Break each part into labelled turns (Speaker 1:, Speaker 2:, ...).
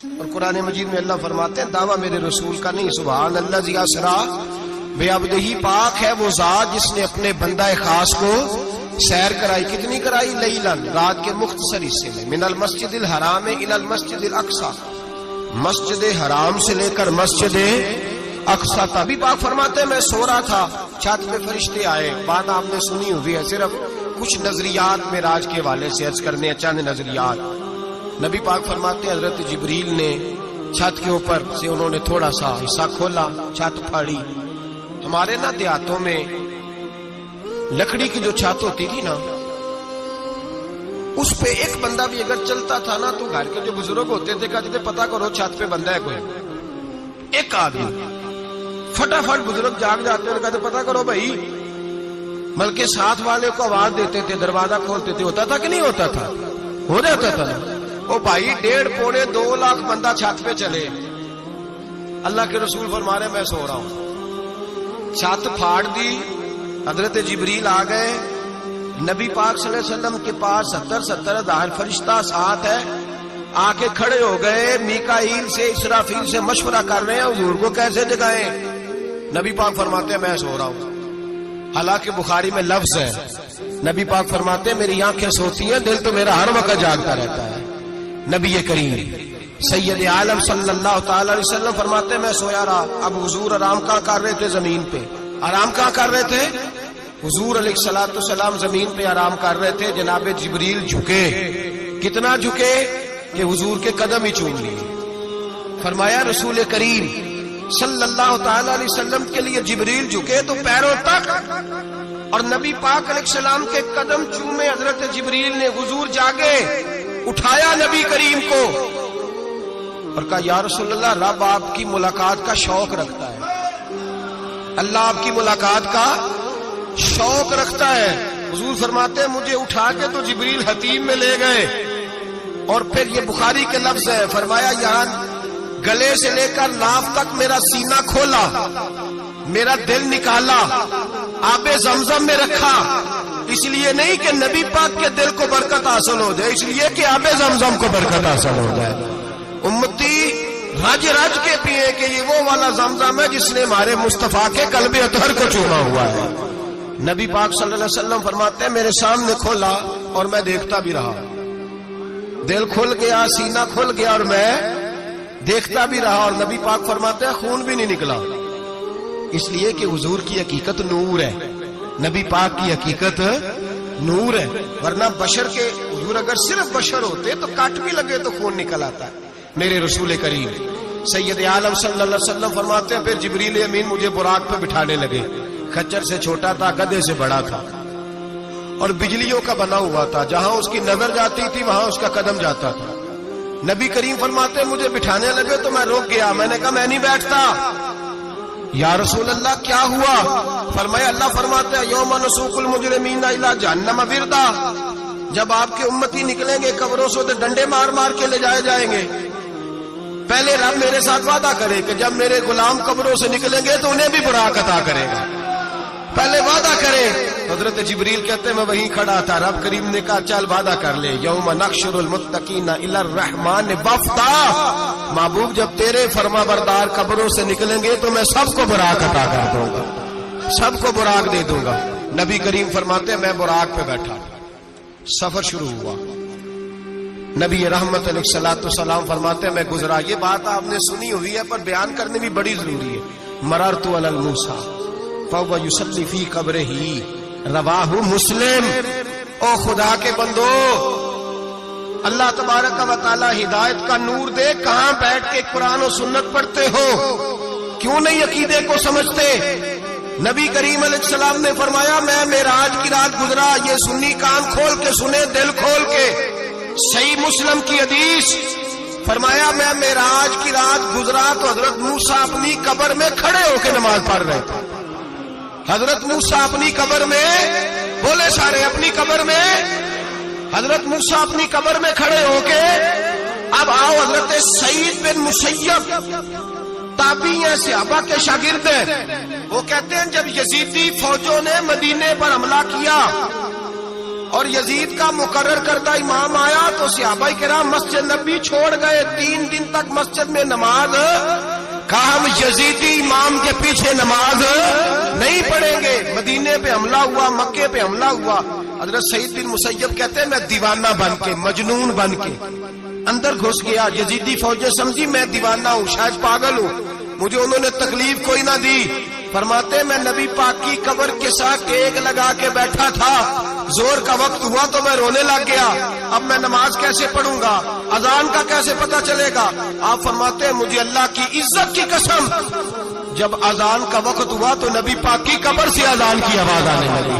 Speaker 1: اور قرآن مجید میں اللہ فرماتے ہیں دعویٰ میرے رسول کا نہیں، سبحان اللہ زی اسرا بے عبدہ، پاک ہے وہ ذات جس نے اپنے بندہ خاص کو سیر کرائی۔ کتنی کرائی؟ لیلن، رات کے مختصر حصے میں، من المسجد الحرام الی المسجد الاقصی، مسجد حرام سے لے کر مسجد اقصی تک۔ ابھی پاک فرماتے ہیں میں سو رہا تھا، چھت پہ فرشتے آئے، بات آپ نے سنی ہوئی ہے، صرف کچھ نظریات معراج کے حوالے سے عرض کرنے، چند نظریات۔ نبی پاک فرماتے ہیں حضرت جبریل نے چھت کے اوپر سے انہوں نے تھوڑا سا حصہ کھولا، چھت پھاڑی۔ ہمارے نا دیہاتوں میں لکڑی کی جو چھت ہوتی تھی نا، اس پہ ایک بندہ بھی اگر چلتا تھا نا تو گھر کے جو بزرگ ہوتے تھے کہتے تھے پتہ کرو چھت پہ بندہ ہے کوئی۔ ایک آدمی فٹافٹ بزرگ جاگ جاتے اور کہتے پتہ کرو بھائی، بلکہ ساتھ والے کو آواز دیتے تھے، دروازہ کھولتے تھے۔ ہوتا تھا کہ نہیں ہوتا تھا؟ ہو جاتا تھا نا۔ او بھائی 1.5 پونے 2 لاکھ بندہ چھت پہ چلے، اللہ کے رسول فرما رہے میں سو رہا ہوں، چھت پھاڑ دی، حضرت جبریل آ گئے، نبی پاک صلی اللہ علیہ وسلم کے پاس 70 ہزار فرشتہ ساتھ ہے، آ کے کھڑے ہو گئے، میکائیل سے اسرافیل سے مشورہ کر رہے ہیں حضور کو کیسے جگائیں۔ نبی پاک فرماتے ہیں میں سو رہا ہوں۔ حالانکہ بخاری میں لفظ ہے، نبی پاک فرماتے ہیں میری آنکھیں سوتی ہیں، دل تو میرا ہر وقت جاگتا رہتا ہے۔ نبی کریم سید عالم صلی اللہ تعالی علیہ وسلم فرماتے ہیں میں سویا رہا۔ اب حضور آرام کہاں کر رہے تھے؟ زمین پہ۔ آرام کہاں کر رہے تھے؟ حضور علیہ الصلوۃ والسلام زمین پہ آرام کر رہے تھے، جناب جبریل جھکے، کتنا جھکے کہ حضور کے قدم ہی چوم لیے۔ فرمایا رسول کریم صلی اللہ تعالی علیہ وسلم کے لیے جبریل جھکے تو پیروں تک، اور نبی پاک علیہ السلام کے قدم چومے حضرت جبریل نے۔ حضور جاگے، اٹھایا نبی کریم کو اور کہا یا رسول اللہ، رب آپ کی ملاقات کا شوق رکھتا ہے، اللہ آپ کی ملاقات کا شوق رکھتا ہے۔ حضور فرماتے ہیں مجھے اٹھا کے تو جبریل حتیم میں لے گئے، اور پھر یہ بخاری کے لفظ ہے، فرمایا یہاں گلے سے لے کر ناف تک میرا سینہ کھولا، میرا دل نکالا، آب زمزم میں رکھا، اس لیے نہیں کہ نبی پاک کے دل کو برکت حاصل ہو جائے، اس لیے کہ آب زمزم کو برکت حاصل ہو جائے۔ امتی رج رج کے پیئے کہ یہ وہ والا زمزم ہے جس نے ہمارے مصطفیٰ کے قلب اطہر کو چوما ہوا ہے۔ نبی پاک صلی اللہ علیہ وسلم فرماتے ہیں میرے سامنے کھولا اور میں دیکھتا بھی رہا، دل کھل گیا، سینہ کھل گیا اور میں دیکھتا بھی رہا، اور نبی پاک فرماتے ہیں خون بھی نہیں نکلا، اس لیے کہ حضور کی حقیقت نور ہے، نبی پاک کی حقیقت نور ہے۔ ورنہ بشر کے حضور اگر صرف بشر ہوتے تو کٹ بھی لگے تو خون نکل آتا ہے۔ میرے رسول کریم سید عالم صلی اللہ علیہ وسلم فرماتے ہیں پھر جبریل امین مجھے براق پہ بٹھانے لگے، خچر سے چھوٹا تھا، گدھے سے بڑا تھا، اور بجلیوں کا بنا ہوا تھا، جہاں اس کی نظر جاتی تھی وہاں اس کا قدم جاتا تھا۔ نبی کریم فرماتے ہیں مجھے بٹھانے لگے تو میں رک گیا، میں نے کہا میں نہیں بیٹھتا۔ یا رسول اللہ کیا ہوا؟ فرمایا اللہ فرماتے ہیں یوم نسوق المجرمین الی جہنم وردا، جب آپ کے امتی نکلیں گے قبروں سے تو ڈنڈے مار مار کے لے جائے جائیں گے۔ پہلے رب میرے ساتھ وعدہ کرے کہ جب میرے غلام قبروں سے نکلیں گے تو انہیں بھی براق عطا کرے گا، پہلے وعدہ کرے۔ حضرت جبریل کہتے ہیں میں وہیں کھڑا تھا، رب کریم نے کہا چل وعدہ کر لے، یوم نحشر المتقین الی الرحمن وفدا، محبوب جب تیرے فرما بردار قبروں سے نکلیں گے تو میں سب کو براق عطا کر دوں گا، سب کو براق دے دوں گا۔ نبی کریم فرماتے ہیں میں براق پہ بیٹھا، سفر شروع ہوا، نبی رحمت علیہ الصلوۃ والسلام فرماتے ہیں میں گزرا۔ یہ بات آپ نے سنی ہوئی ہے پر بیان کرنے بھی بڑی ضروری ہے۔ مررت علی الموسیٰ فهو یصلی فی قبرہ، رواہ مسلم۔ او خدا کے بندو، اللہ تبارک و تعالی ہدایت کا نور دے، کہاں بیٹھ کے قرآن و سنت پڑھتے ہو؟ کیوں نہیں عقیدے کو سمجھتے؟ نبی کریم علیہ السلام نے فرمایا میں معراج کی رات گزرا، یہ سنی کان کھول کے سنے، دل کھول کے، صحیح مسلم کی حدیث، فرمایا میں معراج کی رات گزرا تو حضرت موسیٰ اپنی قبر میں کھڑے ہو کے نماز پڑھ رہے تھے۔ حضرت موسیٰ اپنی قبر میں، بولے سارے اپنی قبر میں، حضرت موسیٰ اپنی قبر میں کھڑے ہو کے۔ اب آؤ حضرت سعید بن مسیب تابعی ہیں، صحابہ کے شاگرد ہیں، وہ کہتے ہیں جب یزیدی فوجوں نے مدینے پر حملہ کیا اور یزید کا مقرر کردہ امام آیا تو صحابہ کرام مسجد نبی چھوڑ گئے. 3 دن تک مسجد میں نماز. کہا ہم یزیدی امام کے پیچھے نماز نہیں پڑھیں گے. مدینے پہ حملہ ہوا, مکے پہ حملہ ہوا. حضرت سعید بن مسیب کہتے ہیں میں دیوانہ بن کے, مجنون بن کے اندر گھس گیا. یزیدی فوجیں سمجھی میں دیوانہ ہوں, شاید پاگل ہوں, مجھے انہوں نے تکلیف کوئی نہ دی. فرماتے میں نبی پاک کی قبر کے ساتھ ٹیک لگا کے بیٹھا تھا, زور کا وقت ہوا تو میں رونے لگ گیا. اب میں نماز کیسے پڑھوں گا, اذان کا کیسے پتہ چلے گا. آپ فرماتے ہیں مجھے اللہ کی عزت کی قسم, جب اذان کا وقت ہوا تو نبی پاک کی قبر سے اذان کی آواز آنے لگی.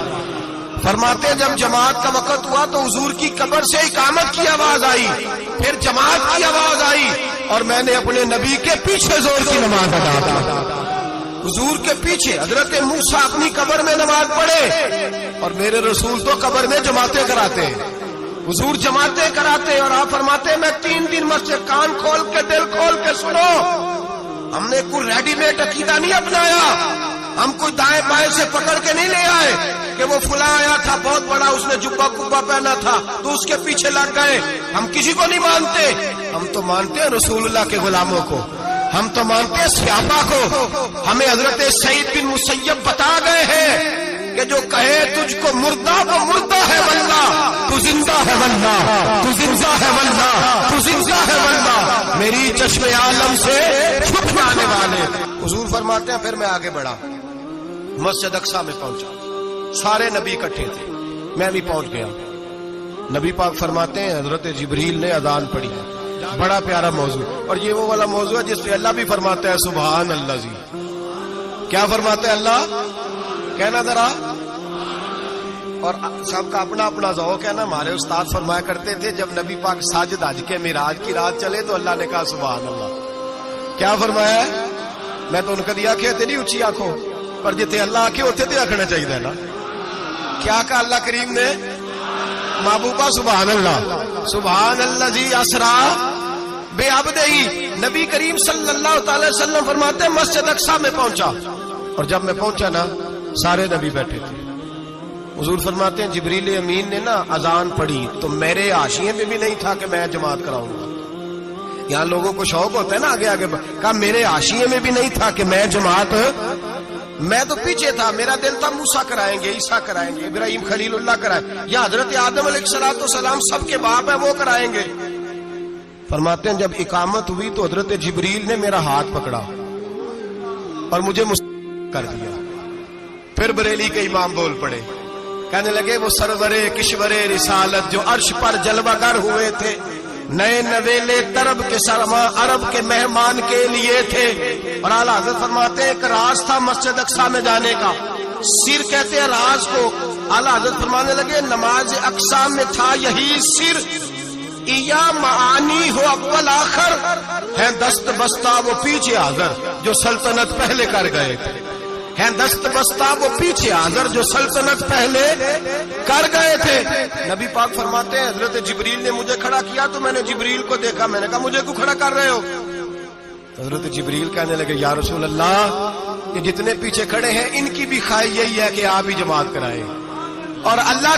Speaker 1: فرماتے جب جماعت کا وقت ہوا تو حضور کی قبر سے اقامت کی آواز آئی, پھر جماعت کی آواز آئی, اور میں نے اپنے نبی کے پیچھے زور کی نماز ادا کی. حضور کے پیچھے حضرت موسیٰ اپنی قبر میں نماز پڑھے, اور میرے رسول تو قبر میں جماعتیں کراتے ہیں. حضور جماعتیں کراتے, اور آپ فرماتے میں 3 دن مسجد, کان کھول کے دل کھول کے سنو, ہم نے کوئی ریڈی میڈ عقیدہ نہیں اپنایا. ہم کوئی دائیں بائیں سے پکڑ کے نہیں لے آئے کہ وہ فلاں آیا تھا بہت بڑا, اس نے جبہ کبا پہنا تھا تو اس کے پیچھے لگ گئے. ہم کسی کو نہیں مانتے, ہم تو مانتے ہیں رسول اللہ کے غلاموں کو, ہم تو مانتے ہیں صحابہ کو. ہمیں حضرت سعید بن مسیب بتا گئے ہیں کہ جو کہے تجھ کو مردہ وہ مردہ ہے واللہ, تو زندہ ہے واللہ, تو زندہ ہے واللہ, تو زندہ ہے واللہ, میری چشم عالم سے چھپ جانے والے. حضور فرماتے ہیں پھر میں آگے بڑھا, مسجد اقصی میں پہنچا, سارے نبی اکٹھے تھے, میں بھی پہنچ گیا. نبی پاک فرماتے ہیں حضرت جبریل نے اذان پڑھی. بڑا پیارا موضوع, اور یہ وہ والا موضوع ہے جس پہ اللہ بھی فرماتا ہے سبحان اللہ. جی کیا فرماتا ہے اللہ, کہنا ذرا. اور سب کا اپنا اپنا ذوق ہے نا. ہمارے استاد فرمایا کرتے تھے جب نبی پاک ساجد حج کے معراج کی رات چلے تو اللہ نے کہا سبحان اللہ. کیا فرمایا ہے, میں تو ان کا دیا کہ تیری اچھی آنکھوں پر جتنے اللہ آکھے ہوتے تھے آکھنا چاہیے نا. کیا کہا اللہ کریم نے, محبوبہ سبحان اللہ. سبحان اللہ جی اسرا بے عبدہی. نبی کریم صلی اللہ تعالی وسلم فرماتے ہیں مسجد اقصی میں پہنچا, اور جب میں پہنچا نا سارے نبی بیٹھے تھے. حضور فرماتے ہیں جبریل امین نے نا اذان پڑھی تو میرے حاشیے میں بھی نہیں تھا کہ میں جماعت کراؤں گا. یہاں لوگوں کو شوق ہوتا ہے نا آگے آگے, کہا میرے حاشیے میں بھی نہیں تھا کہ میں جماعت, میں تو پیچھے تھا. میرا دل تھا موسیٰ کرائیں گے, عیسیٰ کرائیں گے, ابراہیم خلیل اللہ کرائیں, یا حضرت آدم علیہ الصلوۃ والسلام سب کے باپ ہیں وہ کرائیں گے. فرماتے ہیں جب اقامت ہوئی تو حضرت جبریل نے میرا ہاتھ پکڑا اور مجھے کر دیا. پھر بریلی کے امام بول پڑے, کہنے لگے وہ سرورے کشورے رسالت جو عرش پر جلوہ گر ہوئے تھے, نئے نویلے طرب کے سرما عرب کے مہمان کے لیے تھے. اور اعلیٰ حضرت فرماتے ہیں ایک راز تھا مسجد اقصی میں جانے کا, سر کہتے ہیں راز کو. اعلیٰ حضرت فرمانے لگے نماز اقصی میں تھا یہی سر, یا معانی ہو اول آخر, ہے دست بستہ وہ پیچھے حاضر جو سلطنت پہلے کر گئے تھے, ہے دست بستہ وہ پیچھے حاضر جو سلطنت پہلے کر گئے تھے. نبی پاک فرماتے ہیں حضرت جبریل نے مجھے کھڑا کیا تو میں نے جبریل کو دیکھا, میں نے کہا مجھے کیوں کھڑا کر رہے ہو. حضرت جبریل کہنے لگے یا رسول اللہ یہ جتنے پیچھے کھڑے ہیں ان کی بھی خواہش یہی ہے کہ آپ ہی جماعت کرائیں, اور اللہ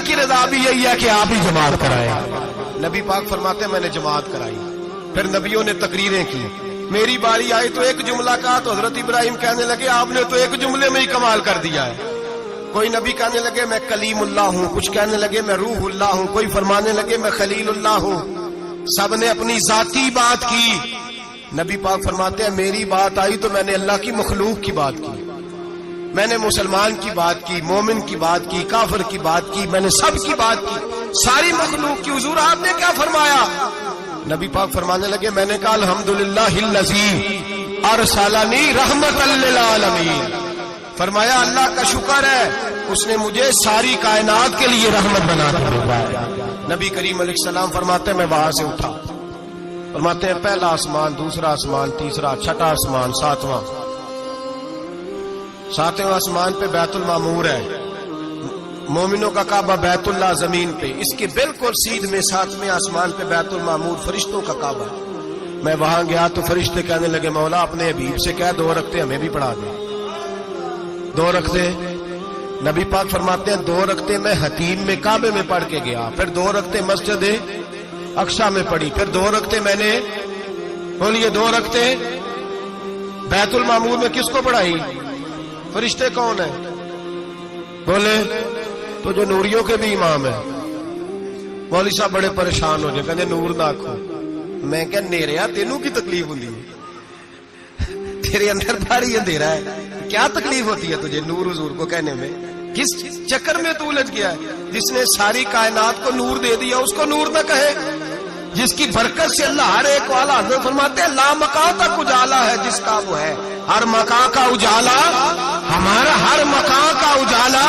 Speaker 1: کی رضا بھی یہی ہے کہ آپ ہی جماعت کرائیں. نبی پاک فرماتے ہیں میں نے جماعت کرائی. پھر نبیوں نے تقریریں کی, میری باری آئی تو ایک جملہ کہا تو حضرت ابراہیم کہنے لگے آپ نے تو ایک جملے میں ہی کمال کر دیا ہے. کوئی نبی کہنے لگے میں کلیم اللہ ہوں, کچھ کہنے لگے میں روح اللہ ہوں, کوئی فرمانے لگے میں خلیل اللہ ہوں. سب نے اپنی ذاتی بات کی. نبی پاک فرماتے ہیں میری بات آئی تو میں نے اللہ کی مخلوق کی بات کی, میں نے مسلمان کی بات کی, مومن کی بات کی, کافر کی بات کی, میں نے سب کی بات کی, ساری مخلوق کی. حضور آپ نے کیا فرمایا؟ نبی پاک فرمانے لگے میں نے کہا الحمدللہ الذی ارسلنی رحمت للعالمین. فرمایا اللہ کا شکر ہے اس نے مجھے ساری کائنات کے لیے رحمت بنا کر بھیجا. نبی کریم علیہ السلام فرماتے ہیں میں وہاں سے اٹھا, فرماتے ہیں پہلا آسمان, دوسرا آسمان, تیسرا, چھٹا آسمان, ساتواں آسمان پہ بیت المعمور ہے, مومنوں کا کعبہ بیت اللہ زمین پہ, اس کے بالکل سیدھ میں ساتویں آسمان پہ بیت المعمور فرشتوں کا کعبہ. میں وہاں گیا تو فرشتے کہنے لگے مولا اپنے حبیب سے کہہ 2 رکعتیں ہمیں بھی پڑھا دے. 2 رکعتیں نبی پاک فرماتے ہیں 2 رکعتیں میں حتیم میں کعبے میں پڑھ کے گیا، پھر 2 رکعتیں مسجد اقصی میں پڑھی، پھر 2 رکعتیں میں نے بولیے 2 رکعتیں بیت المعمور میں کس کو پڑھائی؟ فرشتے کون ہیں؟ بولے تو جو نوریوں کے بھی امام ہیں۔ مولوی صاحب بڑے پریشان ہو جائے، کہتے نور نہ آکھو۔ میں کہ نیریا تینوں کی تکلیف ہوتی ہے، تیرے اندر بھاری اندھیرا ہے، کیا تکلیف ہوتی ہے تجھے نور حضور کو کہنے میں؟ کس چکر میں تو الجھ گیا ہے؟ جس نے ساری کائنات کو نور دے دیا اس کو نور نہ کہے؟ جس کی برکت سے اللہ ہر ایک والا، حضرت فرماتے ہیں لا مکان تک اجالا ہے جس کا وہ ہے، ہر مکان کا اجالا ہمارا، ہر مکان کا اجالا،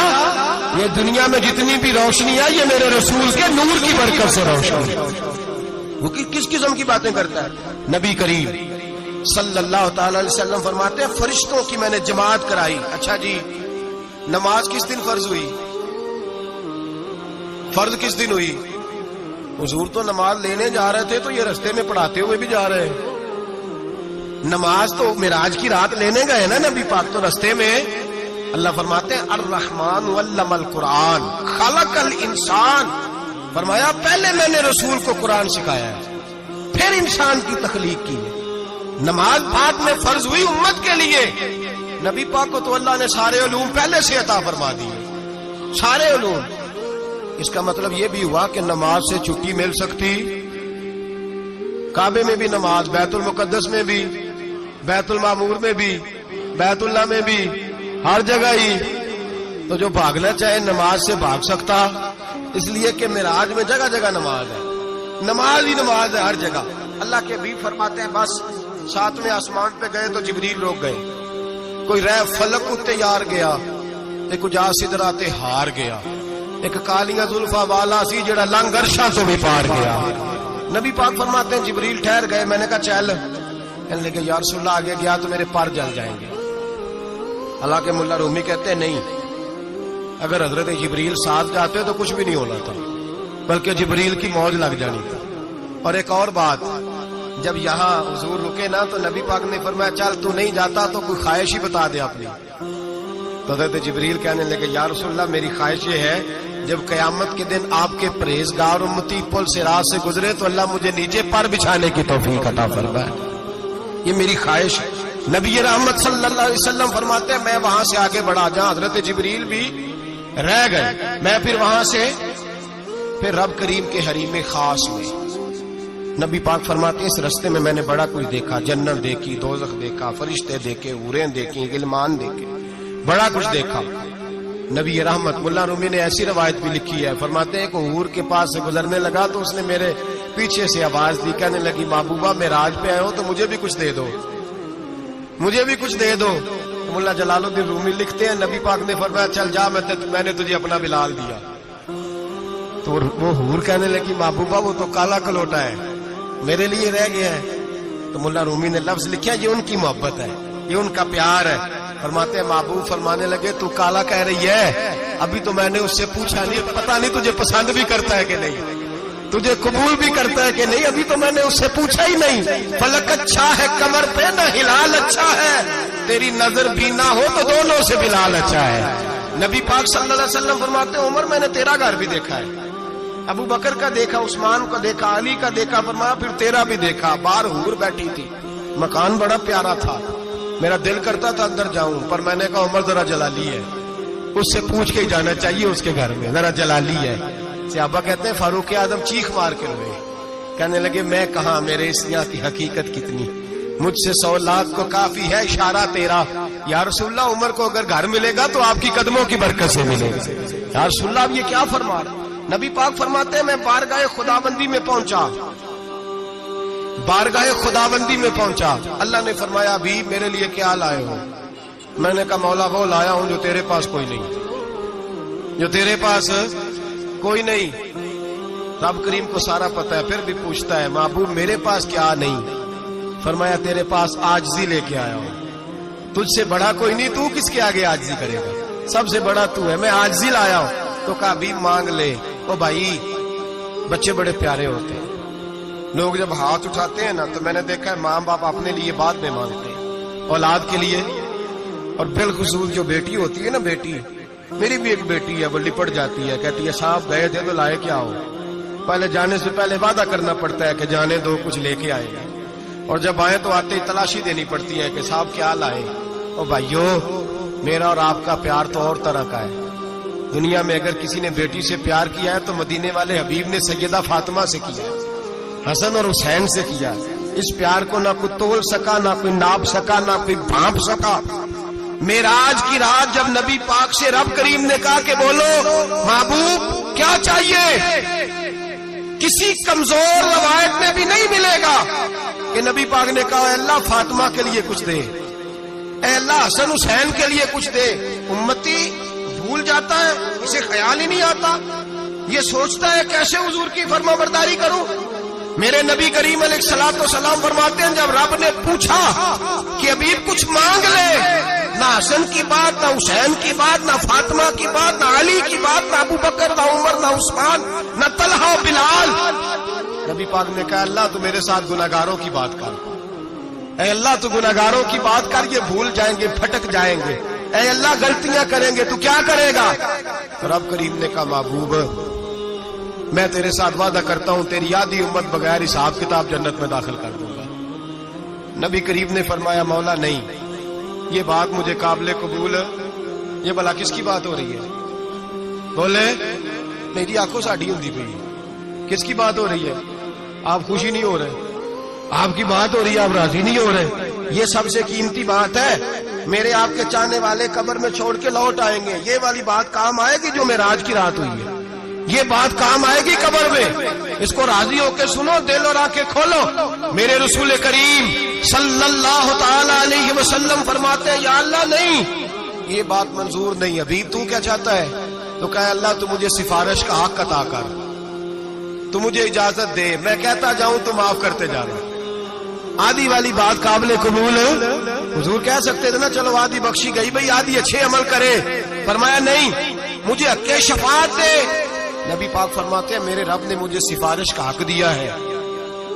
Speaker 1: یہ دنیا میں جتنی بھی روشنی ہے یہ میرے رسول کے نور کی برکت سے روشنی ہے۔ وہ کس قسم کی باتیں کرتا ہے؟ نبی کریم صلی اللہ تعالی علیہ وسلم فرماتے ہیں فرشتوں کی میں نے جماعت کرائی۔ اچھا جی، نماز کس دن فرض ہوئی؟ فرض کس دن ہوئی؟ حضور تو نماز لینے جا رہے تھے تو یہ رستے میں پڑھاتے ہوئے بھی جا رہے ہیں۔ نماز تو معراج کی رات لینے گئے نا نبی پاک، تو رستے میں اللہ فرماتے ہیں الرحمن علم القرآن خلق الانسان، فرمایا پہلے میں نے رسول کو قرآن سکھایا ہے، پھر انسان کی تخلیق کی ہے۔ نماز بعد میں فرض ہوئی امت کے لیے، نبی پاک کو تو اللہ نے سارے علوم پہلے سے عطا فرما دیے، سارے علوم۔ اس کا مطلب یہ بھی ہوا کہ نماز سے چھٹی مل سکتی، کعبے میں بھی نماز، بیت المقدس میں بھی، بیت المعمور میں بھی، بیت اللہ میں بھی، ہر جگہ ہی۔ تو جو بھاگنا چاہے نماز سے بھاگ سکتا، اس لیے کہ معراج میں جگہ جگہ نماز ہے، نماز ہی نماز ہے ہر جگہ۔ اللہ کے حبیب فرماتے ہیں بس 7ویں آسمان پہ گئے تو جبریل روک گئے، کوئی رہ فلک اتے یار گیا، ایک جا سدرا تے ہار گیا، ایک کالیاں زلفا والا سی جڑا لنگ عرشاں تو بھی پار گیا۔ نبی پاک فرماتے ہیں جبریل ٹھہر گئے، میں نے کہا چل، کہنے لگے یا رسول اللہ آگے گیا تو میرے پر جل جائیں گے۔ حالانکہ ملا رومی کہتے ہیں نہیں، اگر حضرت جبریل ساتھ جاتے تو کچھ بھی نہیں ہونا تھا، بلکہ جبریل کی موج لگ جانی تھی۔ اور ایک اور بات، جب یہاں حضور رکے نا تو نبی پاک نے فرمایا چل تو نہیں جاتا تو کوئی خواہش ہی بتا دے اپنی۔ تو حضرت جبریل کہنے لگے یا رسول اللہ میری خواہش یہ ہے جب قیامت کے دن آپ کے پرہیزگار امتی پل صراط سے گزرے تو اللہ مجھے نیچے پر بچھانے کی توفیق عطا فرمائے، یہ میری خواہش ہے۔ نبی رحمت صلی اللہ علیہ وسلم فرماتے ہیں میں وہاں سے آگے بڑھا جہاں حضرت جبریل بھی رہ گئے، میں پھر وہاں سے پھر رب کریم کے حریم خاص میں۔ نبی پاک فرماتے ہیں اس رستے میں نے بڑا کچھ دیکھا، جنت دیکھی، دوزخ دیکھا، فرشتے دیکھے، حوریں دیکھی، غلمان دیکھے، بڑا کچھ دیکھا۔ نبی رحمت ملا رومی نے ایسی روایت بھی لکھی ہے، فرماتے ہیں کہ حور کے پاس سے گزرنے لگا تو اس نے میرے پیچھے سے آواز دی، کہنے لگی محبوبہ معراج پہ آئے ہو تو مجھے بھی کچھ دے دو، مجھے بھی کچھ دے دو۔ ملا جلال الدین رومی لکھتے ہیں نبی پاک نے فرمایا چل جا، میں نے تجھے اپنا بلال دیا۔ تو وہ حور کہنے لگی محبوبہ وہ تو کالا کلوٹا ہے، میرے لیے رہ گیا ہے۔ تو ملا رومی نے لفظ لکھا یہ ان کی محبت ہے، یہ ان کا پیار ہے۔ فرماتے ہیں محبوب فرمانے لگے تو کالا کہہ رہی ہے، ابھی تو میں نے اس سے پوچھا نہیں، پتہ نہیں تجھے پسند بھی کرتا ہے کہ نہیں، تجھے قبول بھی کرتا ہے کہ نہیں، ابھی تو میں نے اس سے پوچھا ہی نہیں۔ فلک اچھا ہے کمر پہ نہ ہلال اچھا ہے، تیری نظر بھی نہ ہو تو دونوں سے بلال اچھا ہے۔ نبی پاک صلی اللہ علیہ وسلم فرماتے ہیں عمر میں نے تیرا گھر بھی دیکھا ہے، ابو بکر کا دیکھا، عثمان کا دیکھا، علی کا دیکھا، فرمایا پھر تیرا بھی دیکھا، باہر حور بیٹھی تھی، مکان بڑا پیارا تھا، میرا دل کرتا تھا اندر جاؤں، پر میں نے کہا عمر ذرا جلالی ہے، اس سے پوچھ کے ہی جانا چاہیے اس کے گھر میں، ذرا جلالی ہے۔ صحابہ کہتے ہیں فاروق اعظم چیخ مار کے روئے، کہنے لگے میں کہاں، میرے اس یہاں کی حقیقت کتنی، مجھ سے 100 لاکھ کو کافی ہے اشارہ تیرا۔ یا رسول اللہ عمر کو اگر گھر ملے گا تو آپ کی قدموں کی برکت سے ملے گا۔ یا رسول اللہ اب یہ کیا فرما رہا؟ نبی پاک فرماتے ہیں میں بارگاہ خداوندی میں پہنچا، بارگاہ خداوندی میں پہنچا، اللہ نے فرمایا ابھی میرے لیے کیا لائے ہو؟ میں نے کہا مولا وہ لایا ہوں جو تیرے پاس کوئی نہیں، جو تیرے پاس کوئی نہیں۔ رب کریم کو سارا پتہ ہے، پھر بھی پوچھتا ہے محبوب میرے پاس کیا نہیں؟ فرمایا تیرے پاس عاجزی لے کے آیا ہوں، تجھ سے بڑا کوئی نہیں، تو کس کے آگے عاجزی کرے گا، سب سے بڑا تو ہے، میں عاجزی لایا ہوں۔ تو کہا بھی مانگ لے۔ او بھائی بچے بڑے پیارے ہوتے ہیں، لوگ جب ہاتھ اٹھاتے ہیں نا تو میں نے دیکھا ہے ماں باپ اپنے لیے بعد میں مانگتے ہیں، اولاد کے لیے، اور بالخصوص جو بیٹی ہوتی ہے نا، بیٹی میری بھی ایک بیٹی ہے، وہ لپٹ جاتی ہے، کہتی ہے صاحب گئے تھے تو لائے کیا ہو؟ پہلے جانے سے پہلے وعدہ کرنا پڑتا ہے کہ جانے دو کچھ لے کے آئے گا، اور جب آئے تو آتے ہی تلاشی دینی پڑتی ہے کہ صاحب کیا لائے؟ او بھائیو، میرا اور آپ کا پیار تو اور طرح کا ہے۔ دنیا میں اگر کسی نے بیٹی سے پیار کیا ہے تو مدینے والے حبیب نے سیدہ فاطمہ سے کیا، حسن اور حسین سے کیا۔ اس پیار کو نہ کوئی تول سکا، نہ کوئی ناپ سکا، نہ کوئی بھانپ سکا۔ معراج کی رات جب نبی پاک سے رب کریم نے کہا کہ بولو محبوب کیا چاہیے، کسی کمزور روایت میں بھی نہیں ملے گا کہ نبی پاک نے کہا اے اللہ فاطمہ کے لیے کچھ دے، اے اللہ حسن حسین کے لیے کچھ دے۔ امتی بھول جاتا ہے، اسے خیال ہی نہیں آتا، یہ سوچتا ہے کیسے حضور کی فرما برداری کروں۔ میرے نبی کریم علیہ الصلوۃ والسلام فرماتے ہیں جب رب نے پوچھا کہ ابھی کچھ مانگ لے، نہ حسن کی بات، نہ حسین کی بات، نہ فاطمہ کی بات، نہ علی کی بات، نہ ابو بکر، نہ عمر، نہ عثمان، نہ طلحہ بلال، نبی پاک نے کہا اللہ تو میرے ساتھ گناہگاروں کی بات کر، اے اللہ تو گناہگاروں کی بات کر، یہ بھول جائیں گے، پھٹک جائیں گے، اے اللہ غلطیاں کریں گے تو کیا کرے گا؟ تو رب کریم نے کہا محبوب میں تیرے ساتھ وعدہ کرتا ہوں تیری آدھی امت بغیر حساب کتاب جنت میں داخل کر دوں گا۔ نبی کریم نے فرمایا مولا نہیں، یہ بات مجھے قابل قبول، یہ بھلا کس کی بات ہو رہی ہے؟ بولے میری آنکھوں ساڑھی ہوندی پئی، کس کی بات ہو رہی ہے؟ آپ خوشی نہیں ہو رہے، آپ کی بات ہو رہی ہے، آپ راضی نہیں ہو رہے۔ یہ سب سے قیمتی بات ہے، میرے آپ کے چاہنے والے قبر میں چھوڑ کے لوٹ آئیں گے، یہ والی بات کام آئے گی جو معراج کی رات ہوئی ہے، یہ بات کام آئے گی قبر میں۔ اس کو راضی ہو کے سنو، دل اور آنکھیں کھولو۔ میرے رسول کریم صلی اللہ تعالی علیہ وسلم فرماتے ہیں یا اللہ نہیں، یہ بات منظور نہیں، ابھی تو کیا چاہتا ہے؟ تو کہا اللہ تو مجھے سفارش کا حق عطا کر، تو مجھے اجازت دے، میں کہتا جاؤں تو معاف کرتے جانا۔ آدھی والی بات قابل قبول حضور کہہ سکتے تھے نا چلو آدھی بخشی گئی بھئی، آدھی اچھے عمل کرے، فرمایا نہیں مجھے حق شفاعت دے۔ نبی پاک فرماتے ہیں میرے رب نے مجھے سفارش کا حق دیا ہے،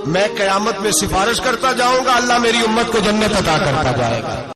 Speaker 1: میں قیامت میں سفارش کرتا جاؤں گا، اللہ میری امت کو جنت عطا کرتا جائے گا۔